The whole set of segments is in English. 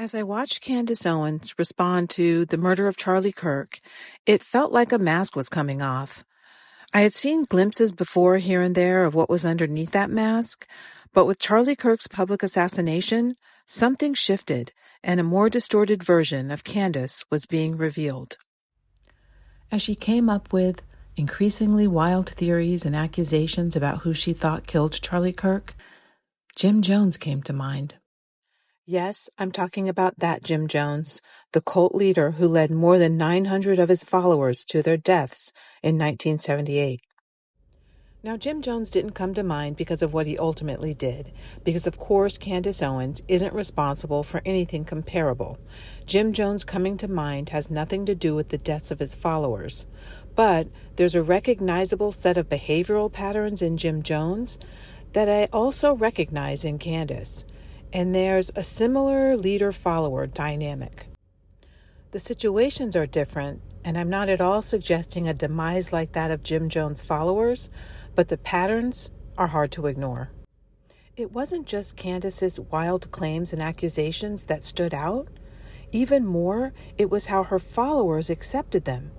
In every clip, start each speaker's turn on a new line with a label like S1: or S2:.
S1: As I watched Candace Owens respond to the murder of Charlie Kirk, it felt like a mask was coming off. I had seen glimpses before here and there of what was underneath that mask, but with Charlie Kirk's public assassination, something shifted and a more distorted version of Candace was being revealed. As she came up with increasingly wild theories and accusations about who she thought killed Charlie Kirk, Jim Jones came to mind. Yes, I'm talking about that Jim Jones, the cult leader who led more than 900 of his followers to their deaths in 1978. Now, Jim Jones didn't come to mind because of what he ultimately did, because of course Candace Owens isn't responsible for anything comparable. Jim Jones coming to mind has nothing to do with the deaths of his followers. But there's a recognizable set of behavioral patterns in Jim Jones that I also recognize in Candace. And there's a similar leader-follower dynamic. The situations are different, and I'm not at all suggesting a demise like that of Jim Jones' followers, but the patterns are hard to ignore. It wasn't just Candace's wild claims and accusations that stood out. Even more, it was how her followers accepted them.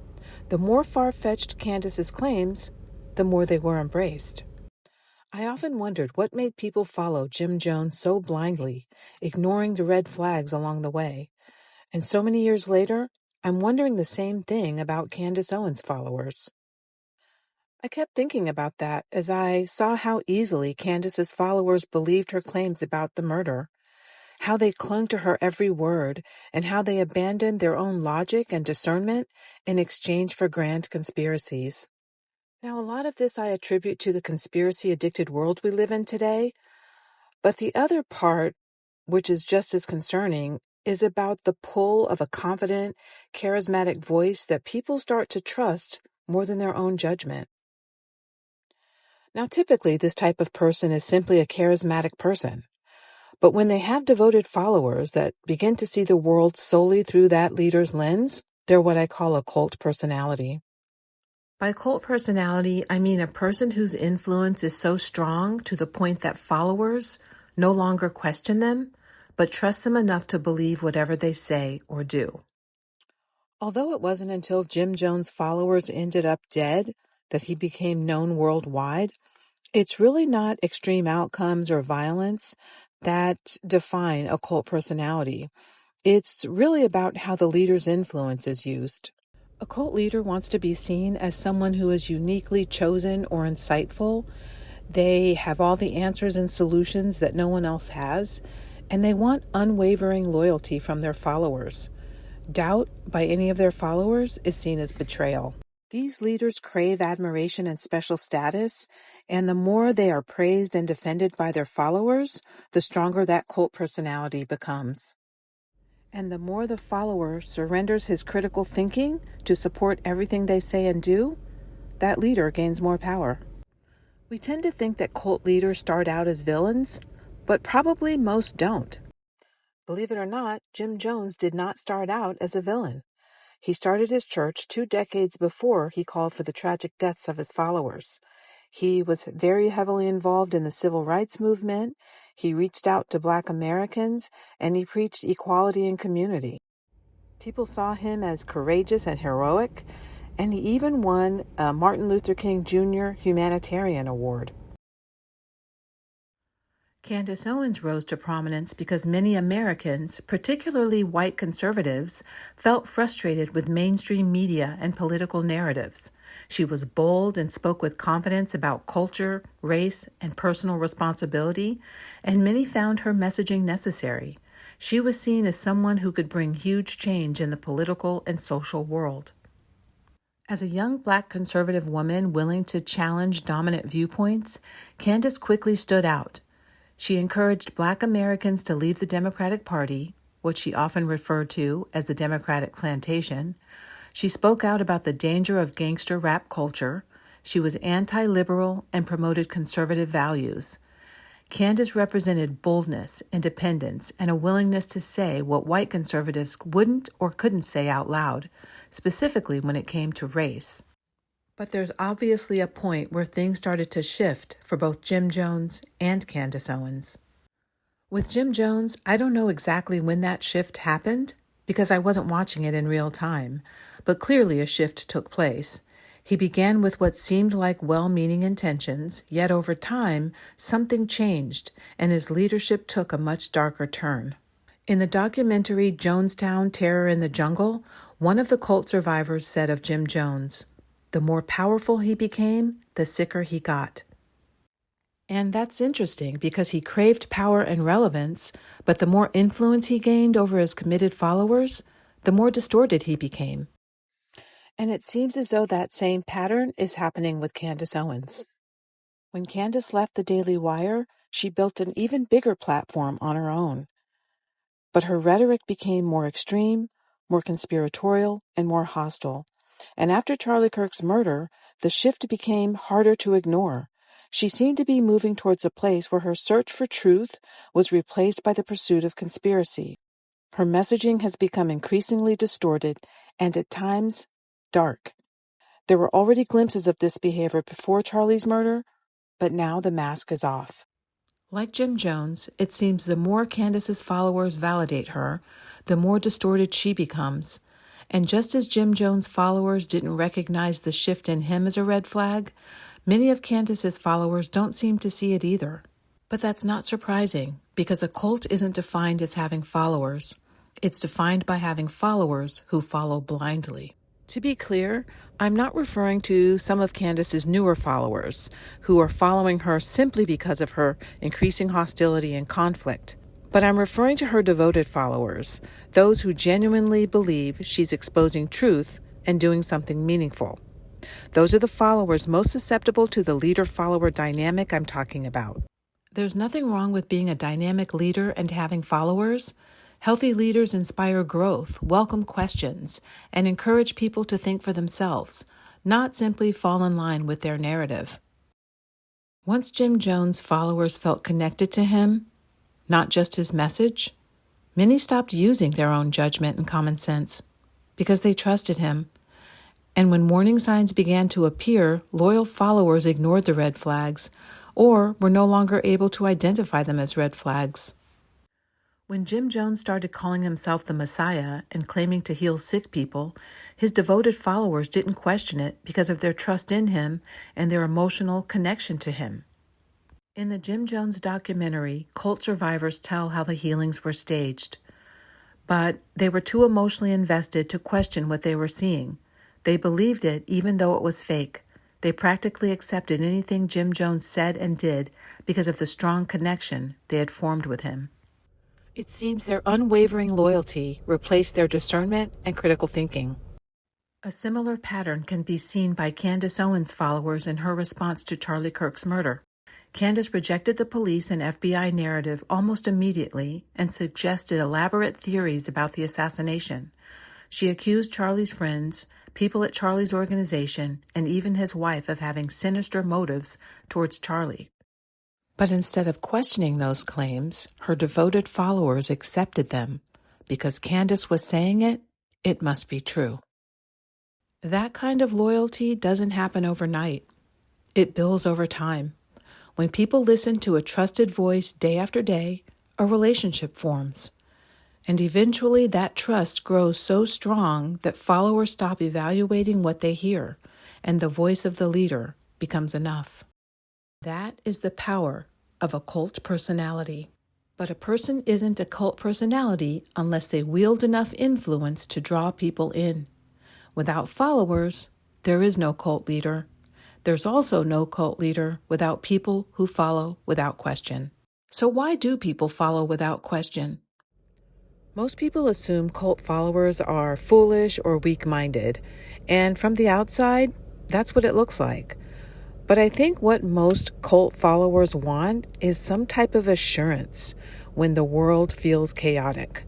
S1: The more far-fetched Candace's claims, the more they were embraced. I often wondered what made people follow Jim Jones so blindly, ignoring the red flags along the way. And so many years later, I'm wondering the same thing about Candace Owens' followers. I kept thinking about that as I saw how easily Candace's followers believed her claims about the murder, how they clung to her every word, and how they abandoned their own logic and discernment in exchange for grand conspiracies. Now, a lot of this I attribute to the conspiracy-addicted world we live in today, but the other part, which is just as concerning, is about the pull of a confident, charismatic voice that people start to trust more than their own judgment. Now, typically, this type of person is simply a charismatic person, but when they have devoted followers that begin to see the world solely through that leader's lens, they're what I call a cult personality. By cult personality, I mean a person whose influence is so strong to the point that followers no longer question them, but trust them enough to believe whatever they say or do. Although it wasn't until Jim Jones' followers ended up dead that he became known worldwide, it's really not extreme outcomes or violence that define a cult personality. It's really about how the leader's influence is used. A cult leader wants to be seen as someone who is uniquely chosen or insightful. They have all the answers and solutions that no one else has, and they want unwavering loyalty from their followers. Doubt by any of their followers is seen as betrayal. These leaders crave admiration and special status, and the more they are praised and defended by their followers, the stronger that cult personality becomes. And the more the follower surrenders his critical thinking to support everything they say and do, that leader gains more power. We tend to think that cult leaders start out as villains, but probably most don't. Believe it or not, Jim Jones did not start out as a villain. He started his church 2 decades before he called for the tragic deaths of his followers. He was very heavily involved in the civil rights movement. He reached out to Black Americans, and he preached equality in community. People saw him as courageous and heroic, and he even won a Martin Luther King Jr. Humanitarian Award. Candace Owens rose to prominence because many Americans, particularly white conservatives, felt frustrated with mainstream media and political narratives. She was bold and spoke with confidence about culture, race, and personal responsibility, and many found her messaging necessary. She was seen as someone who could bring huge change in the political and social world. As a young Black conservative woman willing to challenge dominant viewpoints, Candace quickly stood out. She encouraged Black Americans to leave the Democratic Party, which she often referred to as the Democratic Plantation. She spoke out about the danger of gangster rap culture. She was anti-liberal and promoted conservative values. Candace represented boldness, independence, and a willingness to say what white conservatives wouldn't or couldn't say out loud, specifically when it came to race. But there's obviously a point where things started to shift for both Jim Jones and Candace Owens. With Jim Jones, I don't know exactly when that shift happened because I wasn't watching it in real time, but clearly a shift took place. He began with what seemed like well-meaning intentions, yet over time, something changed, and his leadership took a much darker turn. In the documentary Jonestown: Terror in the Jungle, one of the cult survivors said of Jim Jones, "The more powerful he became, the sicker he got." And that's interesting because he craved power and relevance, but the more influence he gained over his committed followers, the more distorted he became. And it seems as though that same pattern is happening with Candace Owens. When Candace left the Daily Wire, she built an even bigger platform on her own. But her rhetoric became more extreme, more conspiratorial, and more hostile. And after Charlie Kirk's murder, the shift became harder to ignore. She seemed to be moving towards a place where her search for truth was replaced by the pursuit of conspiracy. Her messaging has become increasingly distorted and at times dark. There were already glimpses of this behavior before Charlie's murder, but now the mask is off. Like Jim Jones, it seems the more Candace's followers validate her, the more distorted she becomes. And just as Jim Jones' followers didn't recognize the shift in him as a red flag, many of Candace's followers don't seem to see it either. But that's not surprising, because a cult isn't defined as having followers. It's defined by having followers who follow blindly. To be clear, I'm not referring to some of Candace's newer followers who are following her simply because of her increasing hostility and conflict. But I'm referring to her devoted followers, those who genuinely believe she's exposing truth and doing something meaningful. Those are the followers most susceptible to the leader-follower dynamic I'm talking about. There's nothing wrong with being a dynamic leader and having followers. Healthy leaders inspire growth, welcome questions, and encourage people to think for themselves, not simply fall in line with their narrative. Once Jim Jones' followers felt connected to him, not just his message, many stopped using their own judgment and common sense because they trusted him. And when warning signs began to appear, loyal followers ignored the red flags or were no longer able to identify them as red flags. When Jim Jones started calling himself the Messiah and claiming to heal sick people, his devoted followers didn't question it because of their trust in him and their emotional connection to him. In the Jim Jones documentary, cult survivors tell how the healings were staged. But they were too emotionally invested to question what they were seeing. They believed it even though it was fake. They practically accepted anything Jim Jones said and did because of the strong connection they had formed with him. It seems their unwavering loyalty replaced their discernment and critical thinking. A similar pattern can be seen by Candace Owens' followers in her response to Charlie Kirk's murder. Candace rejected the police and FBI narrative almost immediately and suggested elaborate theories about the assassination. She accused Charlie's friends, people at Charlie's organization, and even his wife of having sinister motives towards Charlie. But instead of questioning those claims, her devoted followers accepted them. Because Candace was saying it, it must be true. That kind of loyalty doesn't happen overnight. It builds over time. When people listen to a trusted voice day after day, a relationship forms. And eventually that trust grows so strong that followers stop evaluating what they hear, and the voice of the leader becomes enough. That is the power of a cult personality. But a person isn't a cult personality unless they wield enough influence to draw people in. Without followers, there is no cult leader. There's also no cult leader without people who follow without question. So why do people follow without question? Most people assume cult followers are foolish or weak-minded, and from the outside, that's what it looks like. But I think what most cult followers want is some type of assurance when the world feels chaotic.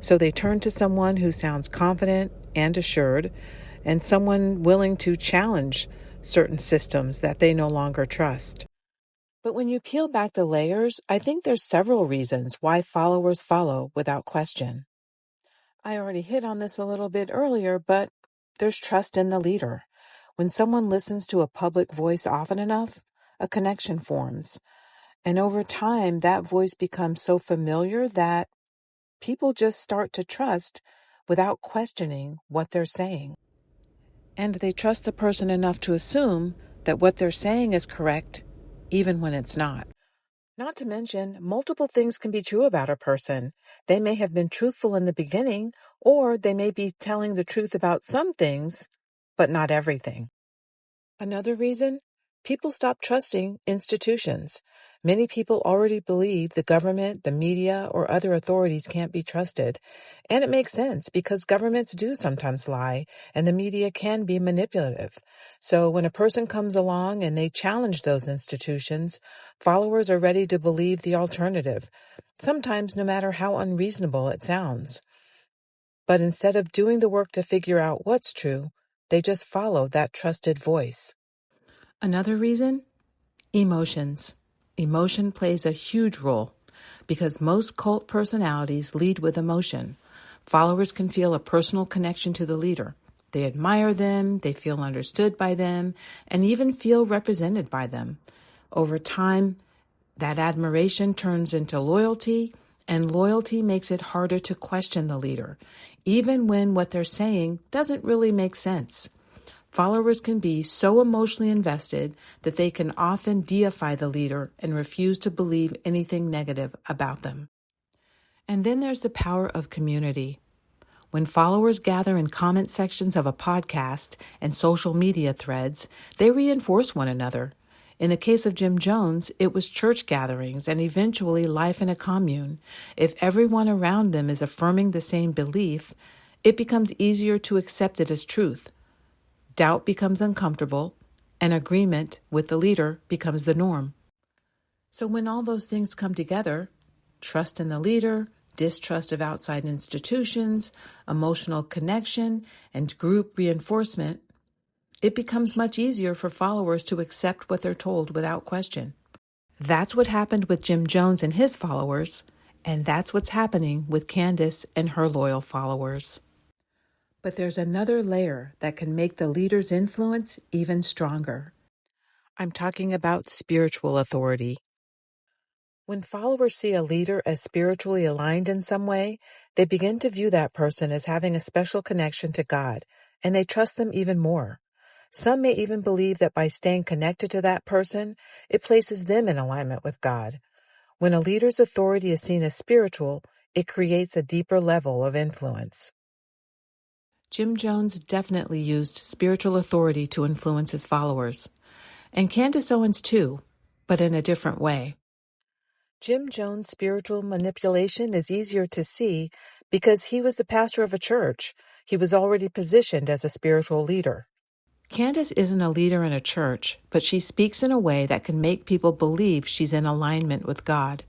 S1: So they turn to someone who sounds confident and assured, and someone willing to challenge certain systems that they no longer trust. But when you peel back the layers, I think there's several reasons why followers follow without question. I already hit on this a little bit earlier, but there's trust in the leader. When someone listens to a public voice often enough, a connection forms. And over time, that voice becomes so familiar that people just start to trust without questioning what they're saying. And they trust the person enough to assume that what they're saying is correct, even when it's not. Not to mention, multiple things can be true about a person. They may have been truthful in the beginning, or they may be telling the truth about some things, but not everything. Another reason? People stop trusting institutions. Many people already believe the government, the media, or other authorities can't be trusted. And it makes sense because governments do sometimes lie and the media can be manipulative. So when a person comes along and they challenge those institutions, followers are ready to believe the alternative, sometimes no matter how unreasonable it sounds. But instead of doing the work to figure out what's true, they just follow that trusted voice. Another reason? Emotions. Emotion plays a huge role because most cult personalities lead with emotion. Followers can feel a personal connection to the leader. They admire them, they feel understood by them, and even feel represented by them. Over time, that admiration turns into loyalty, and loyalty makes it harder to question the leader, even when what they're saying doesn't really make sense. Followers can be so emotionally invested that they can often deify the leader and refuse to believe anything negative about them. And then there's the power of community. When followers gather in comment sections of a podcast and social media threads, they reinforce one another. In the case of Jim Jones, it was church gatherings and eventually life in a commune. If everyone around them is affirming the same belief, it becomes easier to accept it as truth. Doubt becomes uncomfortable, and agreement with the leader becomes the norm. So when all those things come together, trust in the leader, distrust of outside institutions, emotional connection, and group reinforcement, it becomes much easier for followers to accept what they're told without question. That's what happened with Jim Jones and his followers, and that's what's happening with Candace and her loyal followers. But there's another layer that can make the leader's influence even stronger. I'm talking about spiritual authority. When followers see a leader as spiritually aligned in some way, they begin to view that person as having a special connection to God, and they trust them even more. Some may even believe that by staying connected to that person, it places them in alignment with God. When a leader's authority is seen as spiritual, it creates a deeper level of influence. Jim Jones definitely used spiritual authority to influence his followers, and Candace Owens too, but in a different way. Jim Jones' spiritual manipulation is easier to see because he was the pastor of a church. He was already positioned as a spiritual leader. Candace isn't a leader in a church, but she speaks in a way that can make people believe she's in alignment with God.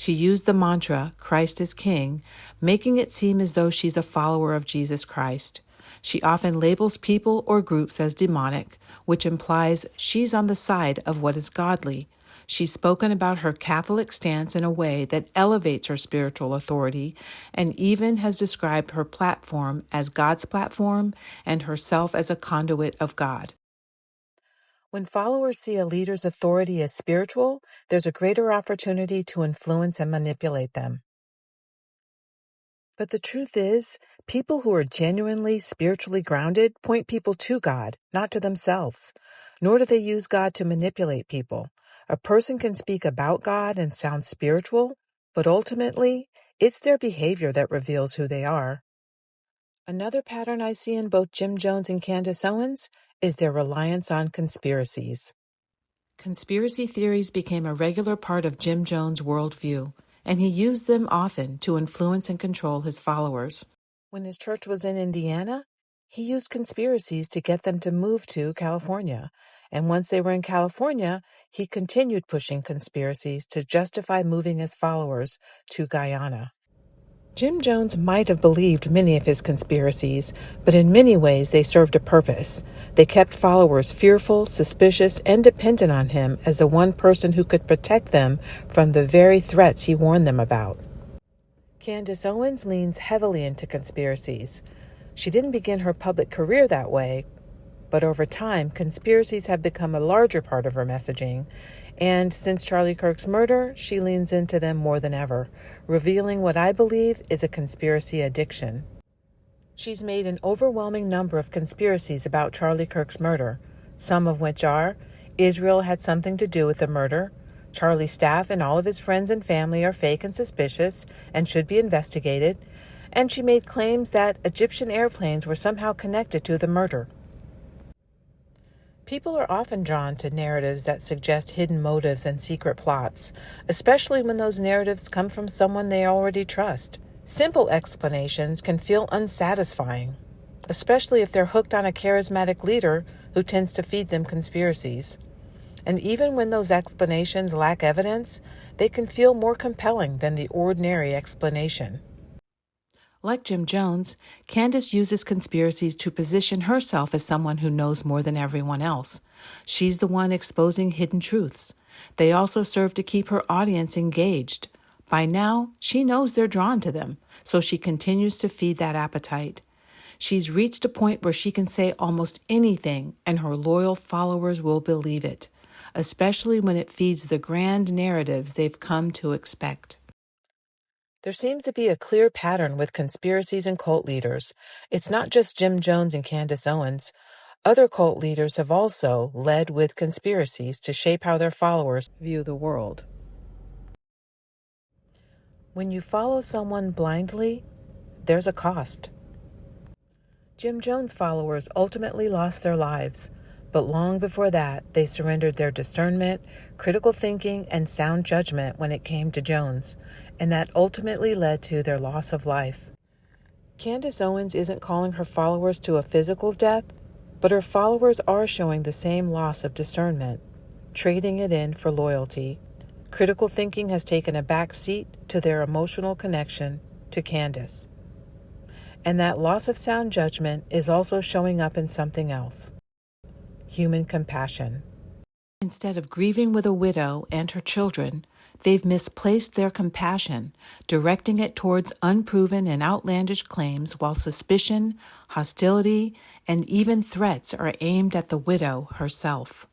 S1: She used the mantra, Christ is King, making it seem as though she's a follower of Jesus Christ. She often labels people or groups as demonic, which implies she's on the side of what is godly. She's spoken about her Catholic stance in a way that elevates her spiritual authority and even has described her platform as God's platform and herself as a conduit of God. When followers see a leader's authority as spiritual, there's a greater opportunity to influence and manipulate them. But the truth is, people who are genuinely spiritually grounded point people to God, not to themselves. Nor do they use God to manipulate people. A person can speak about God and sound spiritual, but ultimately, it's their behavior that reveals who they are. Another pattern I see in both Jim Jones and Candace Owens is their reliance on conspiracies. Conspiracy theories became a regular part of Jim Jones' worldview, and he used them often to influence and control his followers. When his church was in Indiana, he used conspiracies to get them to move to California. And once they were in California, he continued pushing conspiracies to justify moving his followers to Guyana. Jim Jones might have believed many of his conspiracies, but in many ways they served a purpose. They kept followers fearful, suspicious, and dependent on him as the one person who could protect them from the very threats he warned them about. Candace Owens leans heavily into conspiracies. She didn't begin her public career that way, But over time, conspiracies have become a larger part of her messaging, and since Charlie Kirk's murder, she leans into them more than ever, revealing what I believe is a conspiracy addiction. She's made an overwhelming number of conspiracies about Charlie Kirk's murder, some of which are: Israel had something to do with the murder, Charlie's staff and all of his friends and family are fake and suspicious and should be investigated, and she made claims that Egyptian airplanes were somehow connected to the murder. People are often drawn to narratives that suggest hidden motives and secret plots, especially when those narratives come from someone they already trust. Simple explanations can feel unsatisfying, especially if they're hooked on a charismatic leader who tends to feed them conspiracies. And even when those explanations lack evidence, they can feel more compelling than the ordinary explanation. Like Jim Jones, Candace uses conspiracies to position herself as someone who knows more than everyone else. She's the one exposing hidden truths. They also serve to keep her audience engaged. By now, she knows they're drawn to them, so she continues to feed that appetite. She's reached a point where she can say almost anything, and her loyal followers will believe it, especially when it feeds the grand narratives they've come to expect. There seems to be a clear pattern with conspiracies and cult leaders. It's not just Jim Jones and Candace Owens. Other cult leaders have also led with conspiracies to shape how their followers view the world. When you follow someone blindly, there's a cost. Jim Jones followers ultimately lost their lives, but long before that, they surrendered their discernment, critical thinking, and sound judgment when it came to Jones, and that ultimately led to their loss of life. Candace Owens isn't calling her followers to a physical death, but her followers are showing the same loss of discernment, trading it in for loyalty. Critical thinking has taken a back seat to their emotional connection to Candace. And that loss of sound judgment is also showing up in something else: human compassion. Instead of grieving with a widow and her children, they've misplaced their compassion, directing it towards unproven and outlandish claims while suspicion, hostility, and even threats are aimed at the widow herself.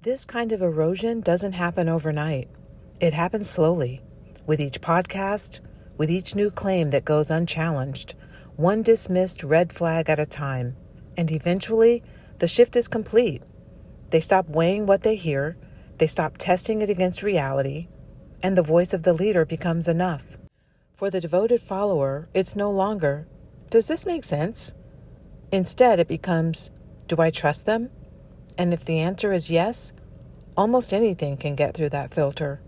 S1: This kind of erosion doesn't happen overnight. It happens slowly, with each podcast, with each new claim that goes unchallenged, one dismissed red flag at a time, and eventually the shift is complete. They stop weighing what they hear, they stop testing it against reality, and the voice of the leader becomes enough. For the devoted follower, it's no longer, "Does this make sense?" Instead, it becomes, "Do I trust them?" And if the answer is yes, almost anything can get through that filter.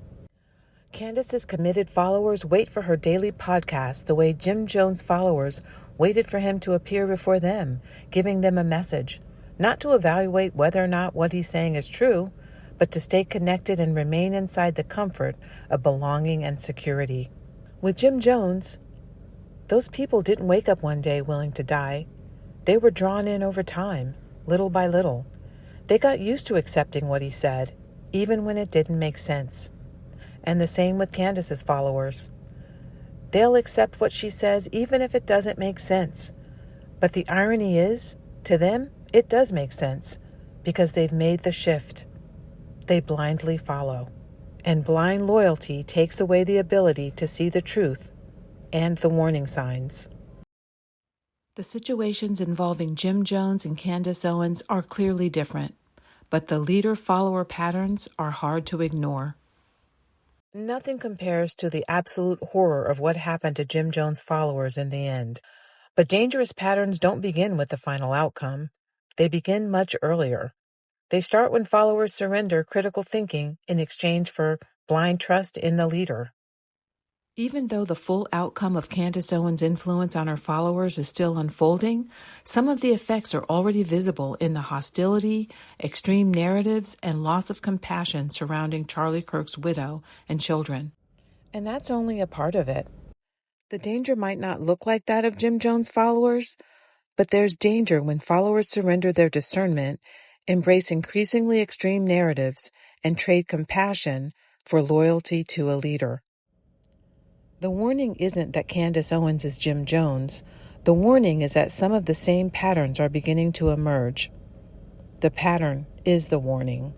S1: Candace's committed followers wait for her daily podcast the way Jim Jones' followers waited for him to appear before them, giving them a message, not to evaluate whether or not what he's saying is true, but to stay connected and remain inside the comfort of belonging and security. With Jim Jones, those people didn't wake up one day willing to die. They were drawn in over time, little by little. They got used to accepting what he said, even when it didn't make sense. And the same with Candace's followers. They'll accept what she says even if it doesn't make sense. But the irony is, to them, it does make sense, because they've made the shift. They blindly follow. And blind loyalty takes away the ability to see the truth and the warning signs. The situations involving Jim Jones and Candace Owens are clearly different, but the leader-follower patterns are hard to ignore. Nothing compares to the absolute horror of what happened to Jim Jones' followers in the end. But dangerous patterns don't begin with the final outcome. They begin much earlier. They start when followers surrender critical thinking in exchange for blind trust in the leader. Even though the full outcome of Candace Owens' influence on her followers is still unfolding, some of the effects are already visible in the hostility, extreme narratives, and loss of compassion surrounding Charlie Kirk's widow and children. And that's only a part of it. The danger might not look like that of Jim Jones' followers, but there's danger when followers surrender their discernment, embrace increasingly extreme narratives, and trade compassion for loyalty to a leader. The warning isn't that Candace Owens is Jim Jones. The warning is that some of the same patterns are beginning to emerge. The pattern is the warning.